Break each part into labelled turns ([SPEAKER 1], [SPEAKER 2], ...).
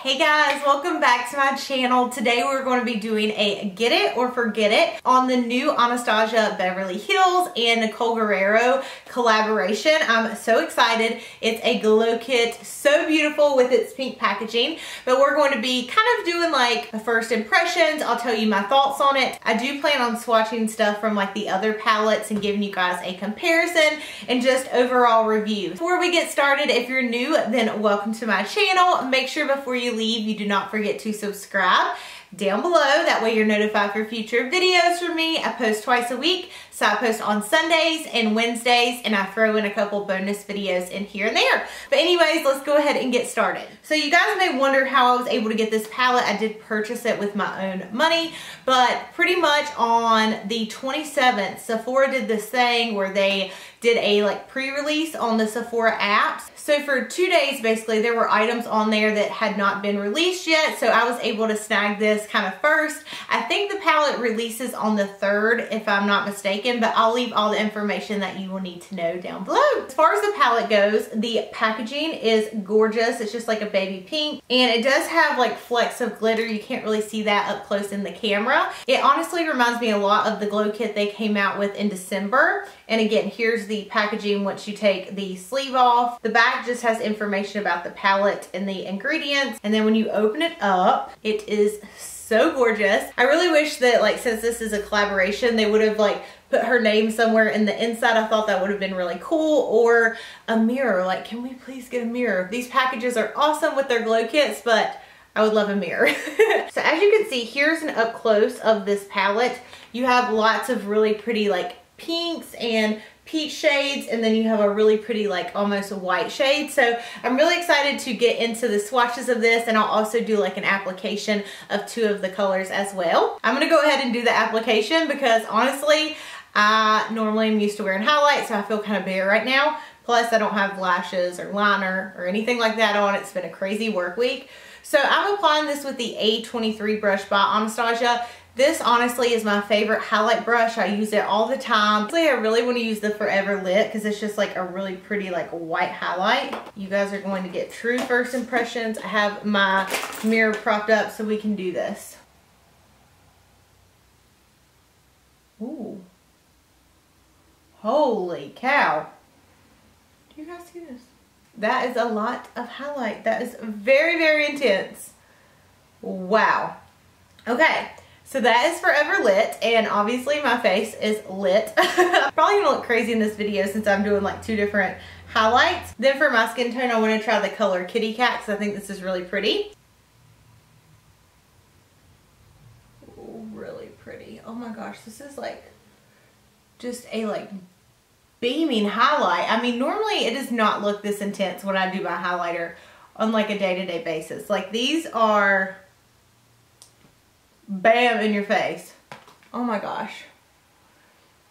[SPEAKER 1] Hey guys, welcome back to my channel. Today we're going to be doing a Get It or Forget It on the new Anastasia Beverly Hills and Nicole Guerriero collaboration. I'm so excited. It's a glow kit, so beautiful with its pink packaging, but we're going to be kind of doing like the first impressions. I'll tell you my thoughts on it. I do plan on swatching stuff from like the other palettes and giving you guys a comparison and just overall review. Before we get started, if you're new, then welcome to my channel. Make sure before you leave, you do not forget to subscribe down below. That way you're notified for future videos from me. I post twice a week, so I post on Sundays and Wednesdays, and I throw in a couple bonus videos in here and there. But anyways, let's go ahead and get started. So you guys may wonder how I was able to get this palette. I did purchase it with my own money, but pretty much on the 27th, Sephora did this thing where they did a like pre-release on the Sephora apps. So for 2 days, basically, there were items on there that had not been released yet. So I was able to snag this kind of first. I think the palette releases on the 3rd, if I'm not mistaken, but I'll leave all the information that you will need to know down below. As far as the palette goes, the packaging is gorgeous. It's just like a baby pink, and it does have like flecks of glitter. You can't really see that up close in the camera. It honestly reminds me a lot of the glow kit they came out with in December. And again, here's the packaging once you take the sleeve off. The back just has information about the palette and the ingredients. And then when you open it up, it is so gorgeous. I really wish that, like, since this is a collaboration, they would have like put her name somewhere in the inside. I thought that would have been really cool. Or a mirror. Like, can we please get a mirror? These packages are awesome with their glow kits, but I would love a mirror. So as you can see, here's an up close of this palette. You have lots of really pretty like pinks and peach shades, and then you have a really pretty like almost white shade. So I'm really excited to get into the swatches of this, and I'll also do like an application of 2 of the colors as well. I'm gonna go ahead and do the application because honestly, I normally am used to wearing highlight, so I feel kind of bare right now. Plus I don't have lashes or liner or anything like that on. It's been a crazy work week. So I'm applying this with the A23 brush by Anastasia. This honestly is my favorite highlight brush. I use it all the time. Actually, I really want to use the Forever Lit because it's just like a really pretty like white highlight. You guys are going to get true first impressions. I have my mirror propped up so we can do this. Ooh. Holy cow. Do you guys see this? That is a lot of highlight. That is very, very intense. Wow. Okay. So that is Forever Lit, and obviously my face is lit. I'm probably gonna look crazy in this video since I'm doing like 2 different highlights. Then for my skin tone, I want to try the color Kitty Cat because I think this is really pretty. Ooh, really pretty. Oh my gosh, this is like just a like beaming highlight. I mean, normally it does not look this intense when I do my highlighter on like a day-to-day basis. Like these are bam in your face. Oh my gosh.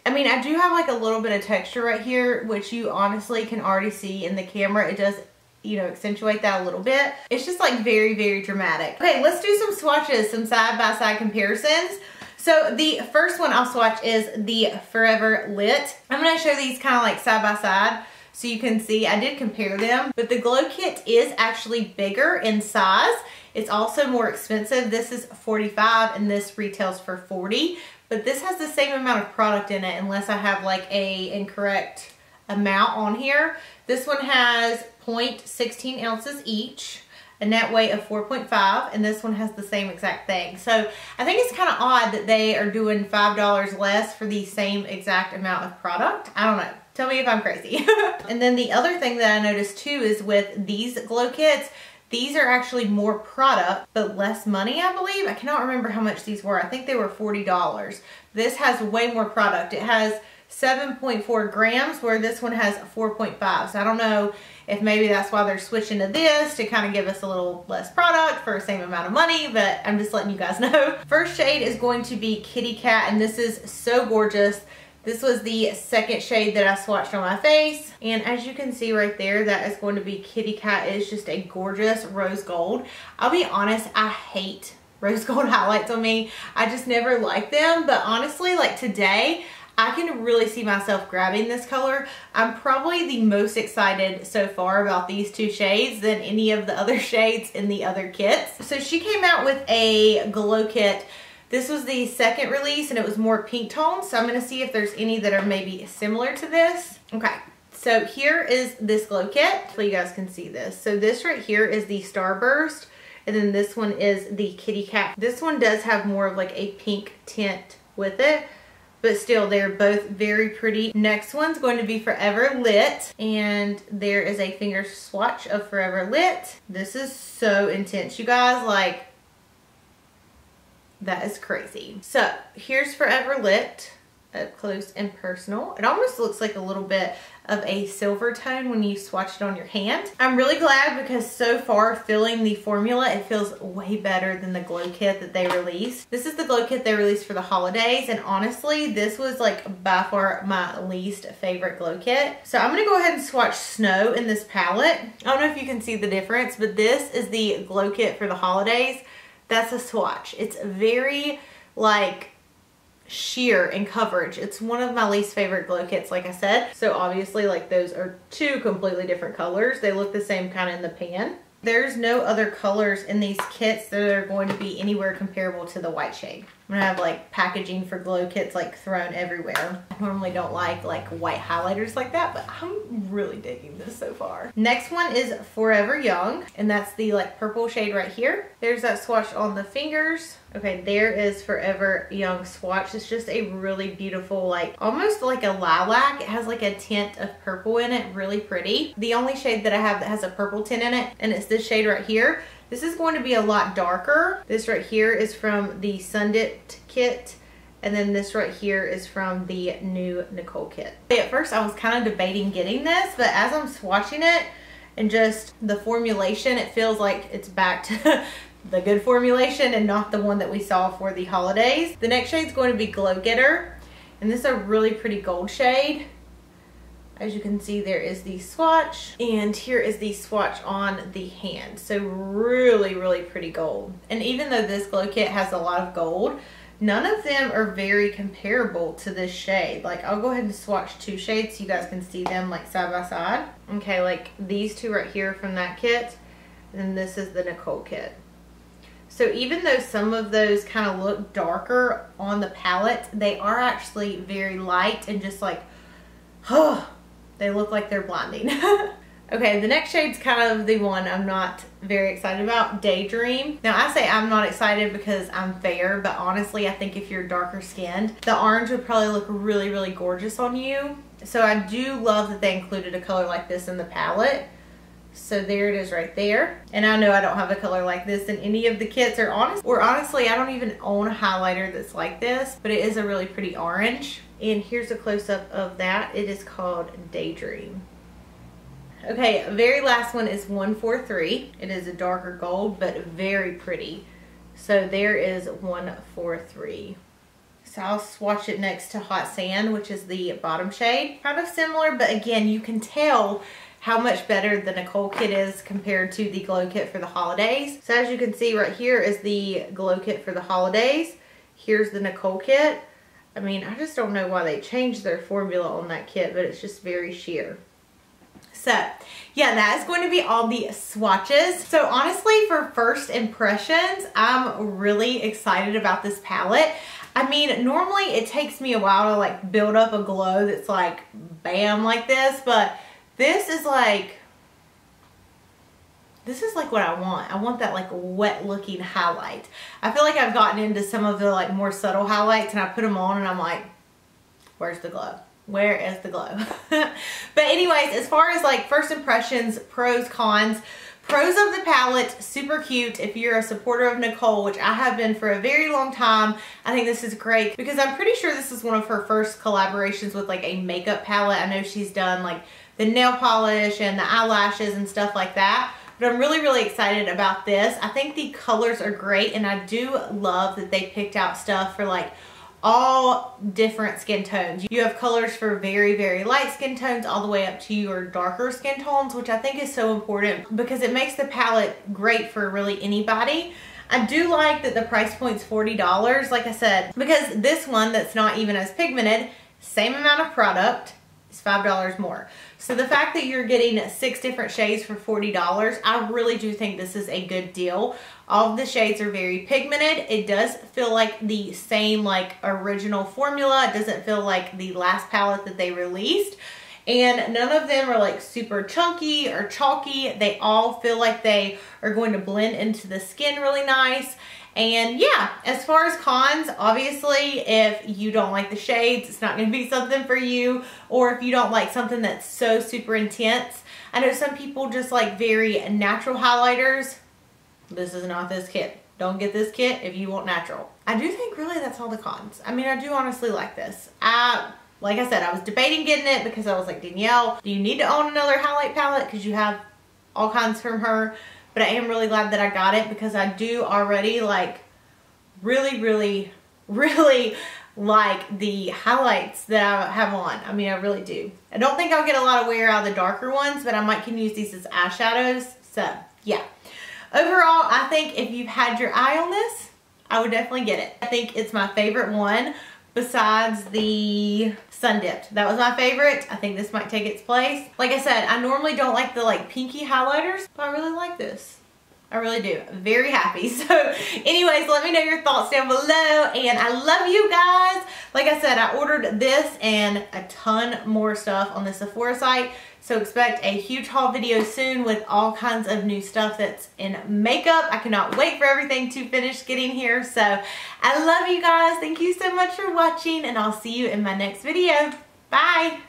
[SPEAKER 1] I mean, I do have like a little bit of texture right here, which you honestly can already see in the camera. It does, you know, accentuate that a little bit. It's just like very, very dramatic. Okay, let's do some swatches, some side-by-side comparisons. So the first one I'll swatch is the Forever Lit. I'm going to show these kind of like side-by-side so you can see. I did compare them, but the glow kit is actually bigger in size. It's also more expensive. This is $45 and this retails for $40, but this has the same amount of product in it unless I have like a incorrect amount on here. This one has 0.16 ounces each, a net weight of 4.5, and this one has the same exact thing. So I think it's kind of odd that they are doing $5 less for the same exact amount of product. I don't know. Tell me if I'm crazy. And then the other thing that I noticed too is with these glow kits, these are actually more product, but less money, I believe. I cannot remember how much these were. I think they were $40. This has way more product. It has 7.4 grams, where this one has 4.5. So I don't know if maybe that's why they're switching to this to kind of give us a little less product for the same amount of money, but I'm just letting you guys know. First shade is going to be Kitty Cat, and this is so gorgeous. This was the second shade that I swatched on my face. And as you can see right there, that is going to be Kitty Cat. It is just a gorgeous rose gold. I'll be honest, I hate rose gold highlights on me. I just never like them. But honestly, like today, I can really see myself grabbing this color. I'm probably the most excited so far about these two shades than any of the other shades in the other kits. So she came out with a glow kit. This was the second release and it was more pink tones. So I'm gonna see if there's any that are maybe similar to this. Okay, so here is this glow kit. So you guys can see this. So this right here is the Starburst. And then this one is the Kitty Cat. This one does have more of like a pink tint with it, but still they're both very pretty. Next one's going to be Forever Lit, and there is a finger swatch of Forever Lit. This is so intense, you guys, like that is crazy. So here's Forever Lit up close and personal. It almost looks like a little bit of a silver tone when you swatch it on your hand. I'm really glad because so far filling the formula, it feels way better than the glow kit that they released. This is the glow kit they released for the holidays, and honestly this was like by far my least favorite glow kit. So I'm gonna go ahead and swatch Snow in this palette. I don't know if you can see the difference, but this is the glow kit for the holidays. That's a swatch. It's very like sheer and coverage. It's one of my least favorite glow kits, like I said. So obviously like those are two completely different colors. They look the same kind of in the pan. There's no other colors in these kits that are going to be anywhere comparable to the white shade. I'm gonna have like packaging for glow kits like thrown everywhere. I normally don't like white highlighters like that, but I'm really digging this so far. Next one is Forever Young, and that's the like purple shade right here. There's that swatch on the fingers. Okay, there is Forever Young swatch. It's just a really beautiful, like almost like a lilac. It has like a tint of purple in it, really pretty. The only shade that I have that has a purple tint in it, and it's this shade right here. This is going to be a lot darker. This right here is from the Sundipped kit, and then this right here is from the new Nicole kit. At first I was kind of debating getting this, but as I'm swatching it and just the formulation, it feels like it's back to the good formulation and not the one that we saw for the holidays. The next shade is going to be Glow Getter, and this is a really pretty gold shade. As you can see, there is the swatch, and here is the swatch on the hand. So really, really pretty gold. And even though this glow kit has a lot of gold, none of them are very comparable to this shade. Like I'll go ahead and swatch two shades so you guys can see them like side by side. Okay, like these two right here from that kit, and then this is the Nicole kit. So even though some of those kind of look darker on the palette, they are actually very light and just like, they look like they're blinding. Okay, the next shade's kind of the one I'm not very excited about, Daydream. Now I say I'm not excited because I'm fair, but honestly I think if you're darker skinned, the orange would probably look really, really gorgeous on you. So I do love that they included a color like this in the palette. So there it is right there. And I know I don't have a color like this in any of the kits, or honestly I don't even own a highlighter that's like this, but it is a really pretty orange. And here's a close-up of that. It is called Daydream. Okay, very last one is 143. It is a darker gold, but very pretty. So there is 143. So I'll swatch it next to Hot Sand, which is the bottom shade. Kind of similar, but again, you can tell how much better the Nicole kit is compared to the glow kit for the holidays. So as you can see right here is the glow kit for the holidays. Here's the Nicole kit. I mean, I just don't know why they changed their formula on that kit, but it's just very sheer. So yeah, that is going to be all the swatches. So honestly, for first impressions, I'm really excited about this palette. I mean, normally it takes me a while to like build up a glow that's like bam like this, but this is like what I want. I want that like wet looking highlight. I feel like I've gotten into some of the like more subtle highlights and I put them on and I'm like, where's the glow? Where is the glow? But anyways, as far as like first impressions, pros, cons. Pros of the palette, super cute. If you're a supporter of Nicole, which I have been for a very long time, I think this is great because I'm pretty sure this is one of her first collaborations with like a makeup palette. I know she's done like the nail polish and the eyelashes and stuff like that. But I'm really, really excited about this. I think the colors are great, and I do love that they picked out stuff for like all different skin tones. You have colors for very, very light skin tones all the way up to your darker skin tones, which I think is so important because it makes the palette great for really anybody. I do like that the price point's $40, like I said, because this one that's not even as pigmented same amount of product is $5 more. So the fact that you're getting 6 different shades for $40, I really do think this is a good deal. All of the shades are very pigmented. It does feel like the same like original formula. It doesn't feel like the last palette that they released. And none of them are like super chunky or chalky. They all feel like they are going to blend into the skin really nice. And yeah, as far as cons, obviously, if you don't like the shades, it's not going to be something for you. Or if you don't like something that's so super intense. I know some people just like very natural highlighters. This is not this kit. Don't get this kit if you want natural. I do think really that's all the cons. I mean, I do honestly like this. Like I said, I was debating getting it because I was like, Danielle, do you need to own another highlight palette? Because you have all kinds from her. But I am really glad that I got it because I do already like really like the highlights that I have on. I mean, I really do. I don't think I'll get a lot of wear out of the darker ones, but I might can use these as eyeshadows. So yeah. Overall, I think if you've had your eye on this, I would definitely get it. I think it's my favorite one besides the Sun Dipped. That was my favorite. I think this might take its place. Like I said, I normally don't like the like pinky highlighters, but I really like this. I really do. Very happy. So anyways, let me know your thoughts down below, and I love you guys. Like I said, I ordered this and a ton more stuff on the Sephora site. So expect a huge haul video soon with all kinds of new stuff that's in makeup. I cannot wait for everything to finish getting here. So I love you guys. Thank you so much for watching, and I'll see you in my next video. Bye.